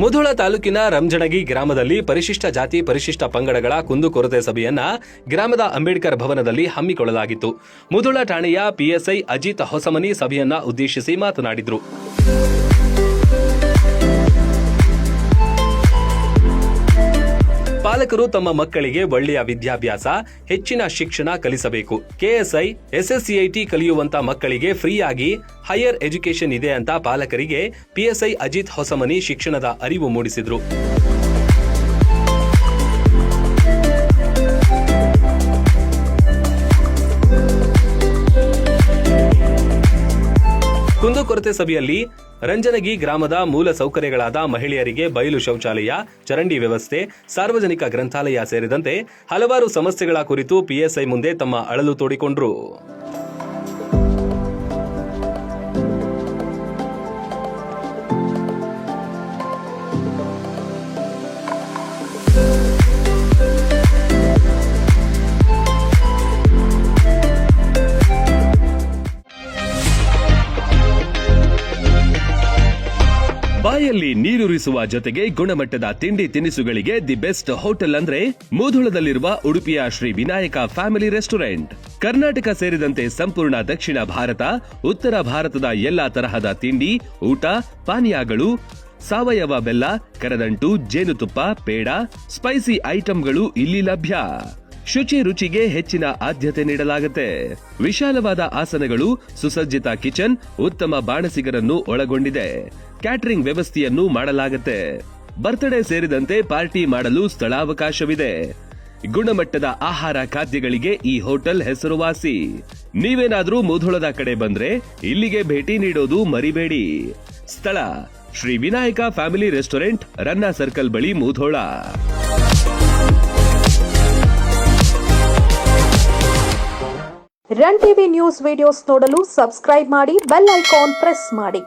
ಮುಧೋಳ ತಾಲೂಕಿನ ರಂಜಣಗಿ ಗ್ರಾಮದಲ್ಲಿ ಪರಿಶಿಷ್ಟ ಜಾತಿ ಪರಿಶಿಷ್ಟ ಪಂಗಡಗಳ ಕುಂದುಕೊರತೆ ಸಭೆಯನ್ನ ಗ್ರಾಮದ ಅಂಬೇಡ್ಕರ್ ಭವನದಲ್ಲಿ ಹಮ್ಮಿಕೊಳ್ಳಲಾಗಿತ್ತು. ಮುಧೋಳ ಠಾಣೆಯ ಪಿಎಸ್ಐ ಅಜಿತ್ ಹೊಸಮನಿ ಸಭೆಯನ್ನ ಉದ್ದೇಶಿಸಿ ಮಾತನಾಡಿದರು. ಪಾಲಕರು ತಮ್ಮ ಮಕ್ಕಳಿಗೆ ಒಳ್ಳೆಯ ವಿದ್ಯಾಭ್ಯಾಸ, ಹೆಚ್ಚಿನ ಶಿಕ್ಷಣ ಕಲಿಸಬೇಕು. ಕೆಎಸ್ಐ, ಎಸ್ಎಸ್ಸಿಐಟಿ ಕಲಿಯುವಂತ ಮಕ್ಕಳಿಗೆ ಫ್ರೀಯಾಗಿ ಹೈಯರ್ ಎಜುಕೇಶನ್ ಇದೆ ಅಂತ ಪಾಲಕರಿಗೆ ಪಿಎಸ್ಐ ಅಜಿತ್ ಹೊಸಮನಿ ಶಿಕ್ಷಣದ ಅರಿವು ಮೂಡಿಸಿದ್ರು. ಕುಂದುಕೊರತೆ ಸಭೆಯಲ್ಲಿ ರಂಜನಗಿ ಗ್ರಾಮದ ಮೂಲ ಸೌಕರ್ಯಗಳಾದ ಮಹಿಳೆಯರಿಗೆ ಬಯಲು ಶೌಚಾಲಯ, ಚರಂಡಿ ವ್ಯವಸ್ಥೆ, ಸಾರ್ವಜನಿಕ ಗ್ರಂಥಾಲಯ ಸೇರಿದಂತೆ ಹಲವಾರು ಸಮಸ್ಯೆಗಳ ಕುರಿತು ಪಿಎಸ್ಐ ಮುಂದೆ ತಮ್ಮ ಅಳಲು ತೋಡಿಕೊಂಡರು. ಬಾಯಲ್ಲಿ ನೀರೂರಿಸುವ ಜೊತೆಗೆ ಗುಣಮಟ್ಟದ ತಿಂಡಿ ತಿನಿಸುಗಳಿಗೆ ದಿ ಬೆಸ್ಟ್ ಹೋಟೆಲ್ ಅಂದ್ರೆ ಮುಧೋಳದಲ್ಲಿರುವ ಉಡುಪಿಯ ಶ್ರೀ ವಿನಾಯಕ ಫ್ಯಾಮಿಲಿ ರೆಸ್ಟೋರೆಂಟ್. ಕರ್ನಾಟಕ ಸೇರಿದಂತೆ ಸಂಪೂರ್ಣ ದಕ್ಷಿಣ ಭಾರತ, ಉತ್ತರ ಭಾರತದ ಎಲ್ಲಾ ತರಹದ ತಿಂಡಿ, ಊಟ, ಪಾನೀಯಗಳು, ಸಾವಯವ ಬೆಲ್ಲ, ಕರದಂಟು, ಜೇನುತುಪ್ಪ, ಪೇಡ, ಸ್ಪೈಸಿ ಐಟಂಗಳು ಇಲ್ಲಿ ಲಭ್ಯ. ಶುಚಿ ರುಚಿಗೆ ಹೆಚ್ಚಿನ ಆದ್ಯತೆ ನೀಡಲಾಗುತ್ತೆ. ವಿಶಾಲವಾದ ಆಸನಗಳು, ಸುಸಜ್ಜಿತ ಕಿಚನ್, ಉತ್ತಮ ಬಾಣಸಿಗರನ್ನು ಒಳಗೊಂಡಿದೆ. ಕ್ಯಾಟರಿಂಗ್ ವ್ಯವಸ್ಥೆಯನ್ನು ಮಾಡಲಾಗುತ್ತೆ. ಬರ್ತ್ಡೇ ಸೇರಿದಂತೆ ಪಾರ್ಟಿ ಮಾಡಲು ಸ್ಥಳಾವಕಾಶವಿದೆ. ಗುಣಮಟ್ಟದ ಆಹಾರ ಖಾದ್ಯಗಳಿಗೆ ಈ ಹೋಟೆಲ್ ಹೆಸರುವಾಸಿ. ನೀವೇನಾದ್ರೂ ಮುಧೋಳದ ಕಡೆ ಬಂದ್ರೆ ಇಲ್ಲಿಗೆ ಭೇಟಿ ನೀಡೋದು ಮರಿಬೇಡಿ. ಸ್ಥಳ ಶ್ರೀ ವಿನಾಯಕ ಫ್ಯಾಮಿಲಿ ರೆಸ್ಟೋರೆಂಟ್, ರನ್ನ ಸರ್ಕಲ್ ಬಳಿ, Mudhol. Run TV news videos ನೋಡಲು ಸಬ್ಸ್ಕ್ರೈಬ್ ಮಾಡಿ, ಬೆಲ್ ಐಕಾನ್ ಪ್ರೆಸ್ ಮಾಡಿ.